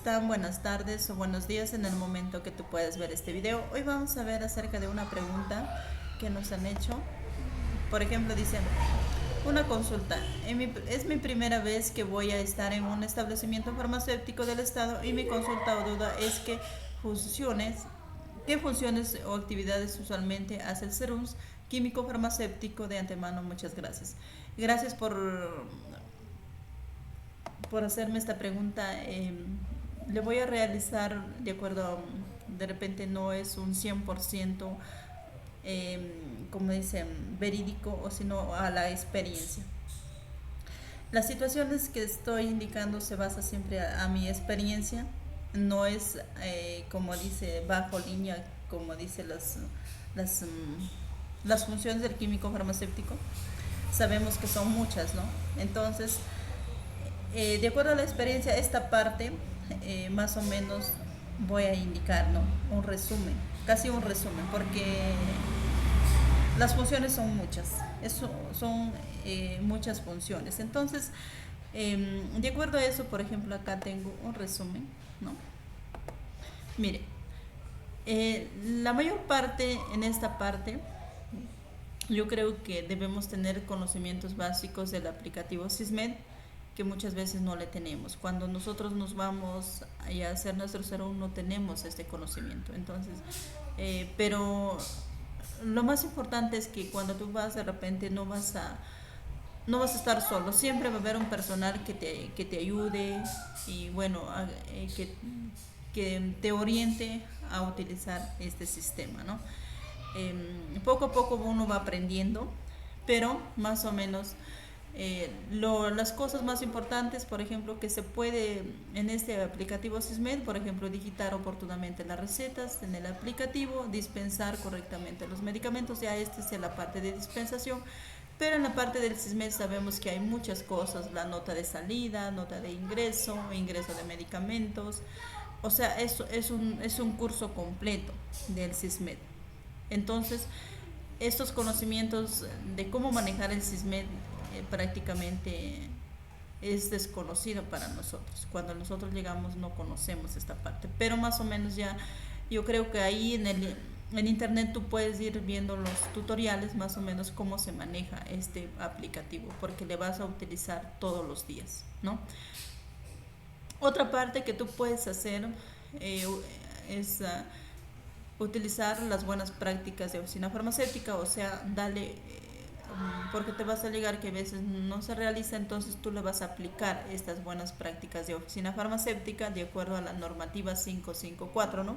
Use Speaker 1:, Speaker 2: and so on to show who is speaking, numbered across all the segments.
Speaker 1: están? Buenas tardes o buenos días en el momento que tú puedes ver este video. Hoy vamos a ver acerca de una pregunta que nos han hecho. Por ejemplo, dicen, una consulta. Es mi primera vez que voy a estar en un establecimiento farmacéutico del Estado y mi consulta o duda es qué funciones o actividades usualmente hace el Serums químico farmacéutico. De antemano, muchas gracias. Gracias por hacerme esta pregunta. Le voy a realizar de acuerdo de repente no es un 100%, como dicen, verídico, o sino a la experiencia. Las situaciones que estoy indicando se basa siempre a mi experiencia, no es como dice bajo línea, como dice las, las funciones del químico farmacéutico. Sabemos que son muchas, ¿no? Entonces, de acuerdo a la experiencia, esta parte más o menos voy a indicar, ¿no? Un resumen, casi un resumen, porque las funciones son muchas, son muchas funciones. Entonces, de acuerdo a eso, por ejemplo, acá tengo un resumen, ¿no? Mire, la mayor parte, en esta parte, yo creo que debemos tener conocimientos básicos del aplicativo SISMED, que muchas veces no le tenemos. Cuando nosotros nos vamos a hacer nuestro serum no tenemos este conocimiento. Entonces, pero lo más importante es que cuando tú vas, de repente no vas a estar solo, siempre va a haber un personal que te ayude y bueno, que te oriente a utilizar este sistema, ¿no? Poco a poco uno va aprendiendo, pero más o menos las cosas más importantes, por ejemplo, que se puede en este aplicativo SISMED, por ejemplo, digitar oportunamente las recetas en el aplicativo, dispensar correctamente los medicamentos. Ya esta es la parte de dispensación, pero en la parte del SISMED sabemos que hay muchas cosas: la nota de salida, nota de ingreso, ingreso de medicamentos. O sea, eso es un curso completo del SISMED. Entonces, estos conocimientos de cómo manejar el SISMED prácticamente es desconocido para nosotros. Cuando nosotros llegamos no conocemos esta parte, pero más o menos ya yo creo que ahí en internet tú puedes ir viendo los tutoriales más o menos cómo se maneja este aplicativo, porque le vas a utilizar todos los días, ¿no? Otra parte que tú puedes hacer es utilizar las buenas prácticas de oficina farmacéutica, o sea, dale, porque te vas a llegar que a veces no se realiza, entonces tú le vas a aplicar estas buenas prácticas de oficina farmacéutica de acuerdo a la normativa 554, ¿no?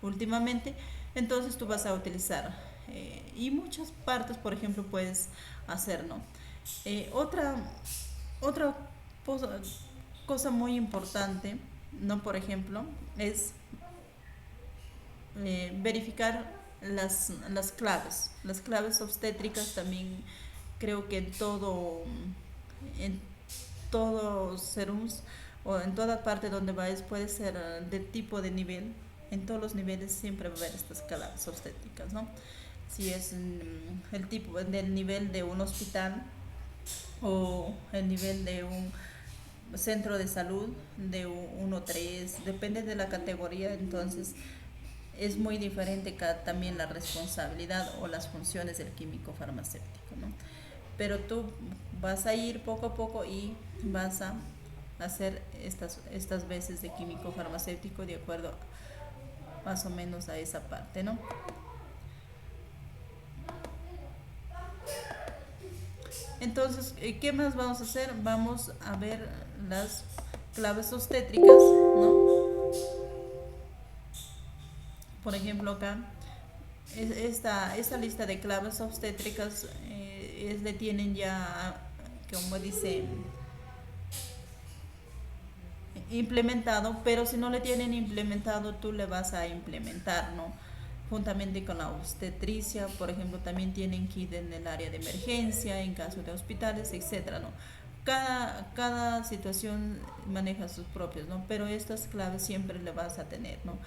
Speaker 1: Últimamente, entonces tú vas a utilizar y muchas partes, por ejemplo, puedes hacer, ¿no? Otra cosa muy importante, ¿no? Por ejemplo, es verificar las claves obstétricas. También creo que en todo serums o en toda parte donde vayas puede ser de tipo de nivel. En todos los niveles siempre va a haber estas claves obstétricas, ¿no? Si es el tipo del nivel de un hospital o el nivel de un centro de salud de 1-3, depende de la categoría. Entonces es muy diferente también la responsabilidad o las funciones del químico farmacéutico, ¿no? Pero tú vas a ir poco a poco y vas a hacer estas veces de químico farmacéutico de acuerdo más o menos a esa parte, ¿no? Entonces, ¿qué más vamos a hacer? Vamos a ver las claves obstétricas, ¿no? Por ejemplo, acá esta lista de claves obstétricas le tienen ya, como dice, implementado, pero si no le tienen implementado, tú le vas a implementar, ¿no? Juntamente con la obstetricia, por ejemplo, también tienen que ir en el área de emergencia, en caso de hospitales, etcétera, ¿no? Cada situación maneja sus propios, ¿no? Pero estas claves siempre le vas a tener, ¿no?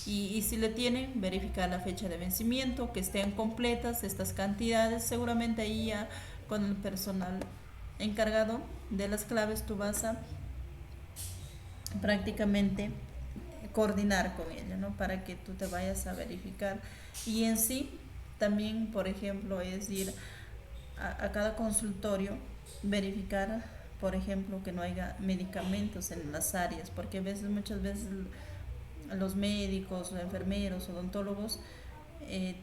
Speaker 1: Y si le tienen, verificar la fecha de vencimiento, que estén completas estas cantidades. Seguramente ahí ya con el personal encargado de las claves tú vas a prácticamente coordinar con ella, ¿no? Para que tú te vayas a verificar. Y en sí, también, por ejemplo, es ir a cada consultorio, verificar, por ejemplo, que no haya medicamentos en las áreas, porque muchas veces los médicos o enfermeros, odontólogos,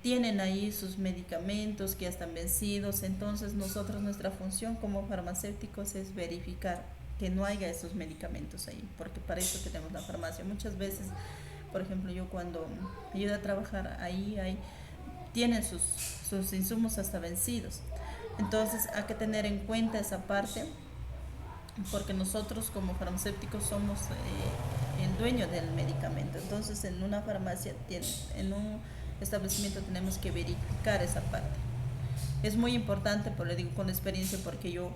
Speaker 1: tienen ahí sus medicamentos que ya están vencidos. Entonces nosotros, nuestra función como farmacéuticos es verificar que no haya esos medicamentos ahí, porque para eso tenemos la farmacia. Muchas veces, por ejemplo, yo cuando ayudo a trabajar ahí, tienen sus insumos hasta vencidos. Entonces hay que tener en cuenta esa parte, porque nosotros como farmacéuticos somos el dueño del medicamento. Entonces en una farmacia, en un establecimiento, tenemos que verificar esa parte. Es muy importante, pero le digo con experiencia, porque yo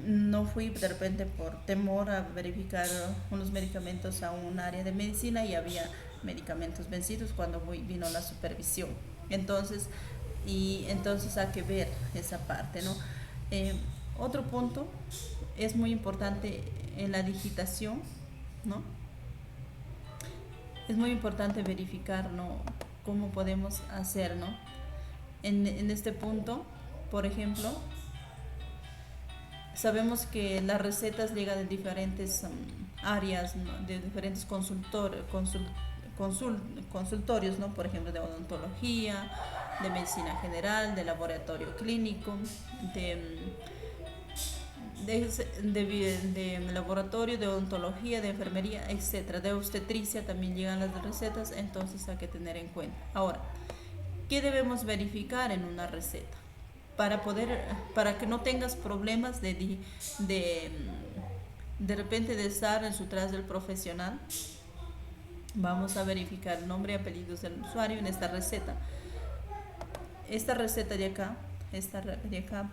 Speaker 1: no fui de repente por temor a verificar unos medicamentos a un área de medicina y había medicamentos vencidos cuando vino la supervisión. Entonces hay que ver esa parte, ¿no? Otro punto es muy importante en la digitación, ¿no? Es muy importante verificar, ¿no?, cómo podemos hacer, ¿no? En este punto, por ejemplo, sabemos que las recetas llegan de diferentes áreas, ¿no?, de diferentes consultorios, ¿no? Por ejemplo, de odontología, de medicina general, de laboratorio clínico, de laboratorio, de odontología, de enfermería, etcétera. De obstetricia también llegan las recetas. Entonces hay que tener en cuenta. Ahora, ¿qué debemos verificar en una receta? Para que no tengas problemas de repente de estar en su tras del profesional, vamos a verificar nombre y apellidos del usuario en esta receta. Esta receta de acá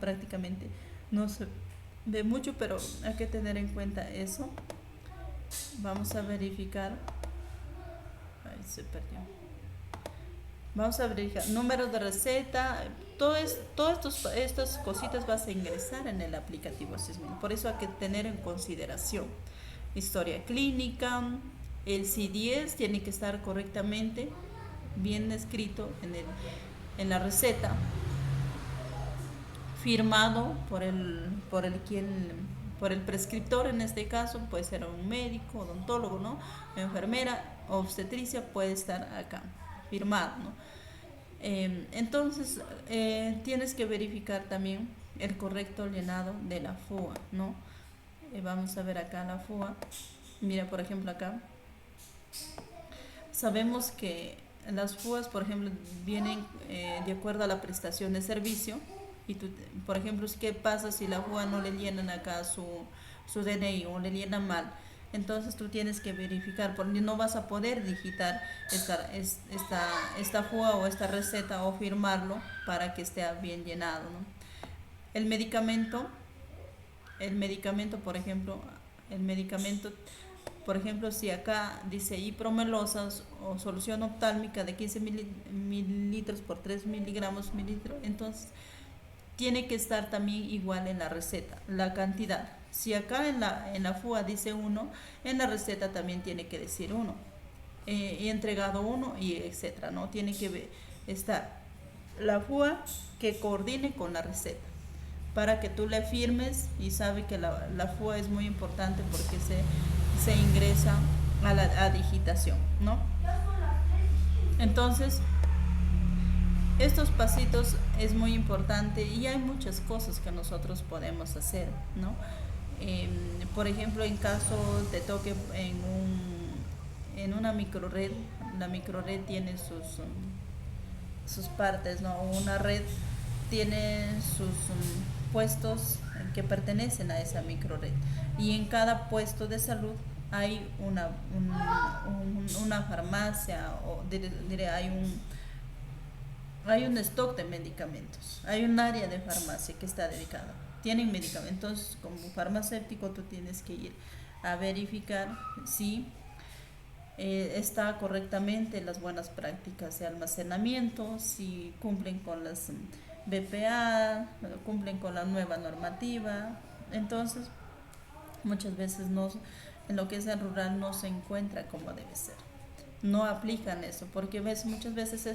Speaker 1: prácticamente no se ve mucho, pero hay que tener en cuenta eso. Vamos a verificar. Ahí se perdió. Vamos a verificar número de receta. Todas estas cositas vas a ingresar en el aplicativo Sismin. Por eso hay que tener en consideración historia clínica. El C10 tiene que estar correctamente bien escrito en la receta, firmado por el prescriptor. En este caso puede ser un médico, odontólogo, ¿no?, enfermera, obstetricia, puede estar acá firmado, ¿no? Entonces tienes que verificar también el correcto llenado de la FUA, ¿no? Vamos a ver acá la FUA. Mira, por ejemplo, acá sabemos que las FUAs, por ejemplo, vienen de acuerdo a la prestación de servicio. Y tú, por ejemplo, ¿qué pasa si la FUA no le llenan acá su DNI o le llenan mal? Entonces tú tienes que verificar, porque no vas a poder digitar esta FUA o esta receta o firmarlo para que esté bien llenado, ¿no? El medicamento, por ejemplo, si acá dice ipromelosas o solución oftálmica de 15 mililitros por 3 miligramos mililitro, entonces tiene que estar también igual en la receta, la cantidad. Si acá en la FUA dice 1, en la receta también tiene que decir 1, y entregado 1, y etcétera, ¿no? Tiene que estar la FUA que coordine con la receta, para que tú le firmes. Y sabe que la FUA es muy importante porque se ingresa a la digitación, ¿no? Entonces, estos pasitos es muy importante, y hay muchas cosas que nosotros podemos hacer, ¿no? Por ejemplo, en caso te toque en una microred, la microred tiene sus partes, ¿no? Una red tiene sus puestos que pertenecen a esa microred, y en cada puesto de salud hay una farmacia, o diré, hay un stock de medicamentos, hay un área de farmacia que está dedicada, tienen medicamentos. Entonces, como farmacéutico, tú tienes que ir a verificar si está correctamente las buenas prácticas de almacenamiento, si cumplen con las BPA, cumplen con la nueva normativa. Entonces, muchas veces en lo que es el rural no se encuentra como debe ser. No aplican eso, porque ves muchas veces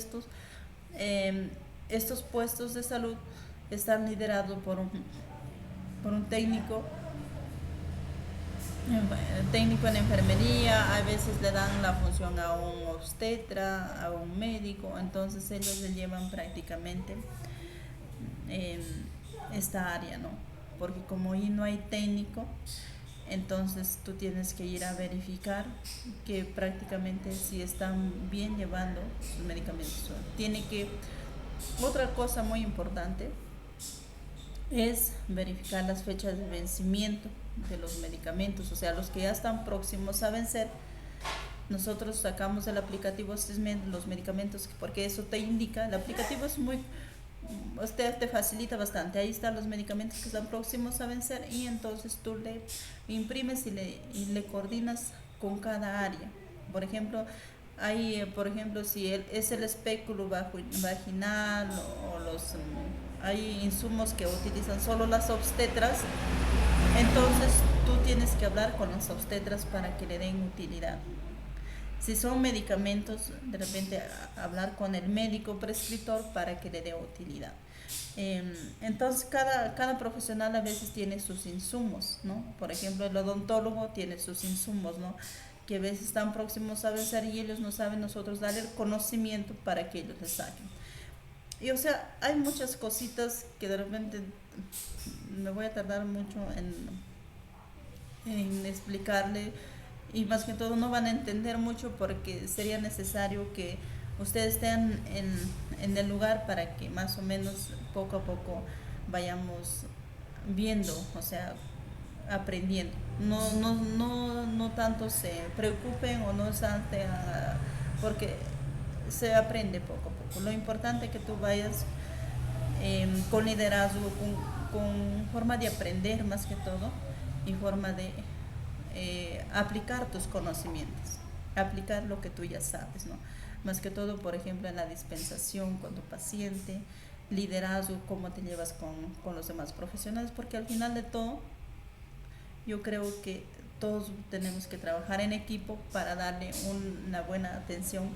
Speaker 1: estos puestos de salud están liderados por un técnico, técnico en enfermería. A veces le dan la función a un obstetra, a un médico, entonces ellos le llevan prácticamente esta área, ¿no? Porque como ahí no hay técnico, entonces tú tienes que ir a verificar que prácticamente si están bien llevando sus medicamentos. Otra cosa muy importante es verificar las fechas de vencimiento de los medicamentos, o sea, los que ya están próximos a vencer. Nosotros sacamos el aplicativo los medicamentos, porque eso te indica, el aplicativo es usted te facilita bastante. Ahí están los medicamentos que están próximos a vencer, y entonces tú le imprimes y le coordinas con cada área. Por ejemplo, si es el espéculo vaginal, o hay insumos que utilizan solo las obstetras, entonces tú tienes que hablar con las obstetras para que le den utilidad. Si son medicamentos, de repente hablar con el médico prescriptor para que le dé utilidad. Entonces cada profesional a veces tiene sus insumos, ¿no? Por ejemplo, el odontólogo tiene sus insumos, ¿no? Que a veces están próximos a vencer y ellos no saben nosotros darle el conocimiento para que ellos les saquen. Y o sea, hay muchas cositas que de repente me voy a tardar mucho en explicarle, y más que todo no van a entender mucho, porque sería necesario que ustedes estén en el lugar para que más o menos poco a poco vayamos viendo, o sea, aprendiendo. No tanto se preocupen o no salte porque se aprende poco a poco. Lo importante es que tú vayas con liderazgo, con forma de aprender más que todo, y forma de aplicar tus conocimientos, aplicar lo que tú ya sabes, ¿no? Más que todo, por ejemplo, en la dispensación con tu paciente, liderazgo, cómo te llevas con los demás profesionales, porque al final de todo, yo creo que todos tenemos que trabajar en equipo para darle una buena atención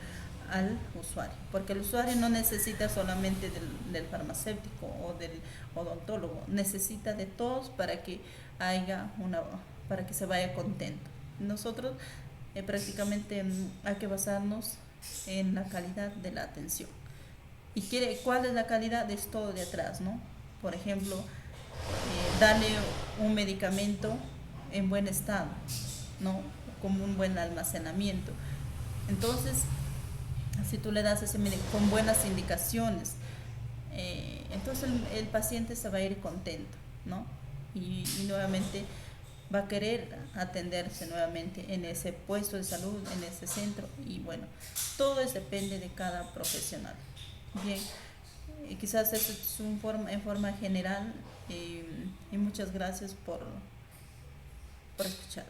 Speaker 1: al usuario, porque el usuario no necesita solamente del farmacéutico o del odontólogo, necesita de todos para que para que se vaya contento. Nosotros prácticamente hay que basarnos en la calidad de la atención. ¿Y cuál es la calidad? Es todo de atrás, ¿no? Por ejemplo, darle un medicamento en buen estado, ¿no? Con un buen almacenamiento. Entonces, si tú le das ese medicamento con buenas indicaciones, entonces el paciente se va a ir contento, ¿no? Y nuevamente va a querer atenderse nuevamente en ese puesto de salud, en ese centro. Y bueno, todo depende de cada profesional. Bien, quizás eso es en forma general, y muchas gracias por escuchar.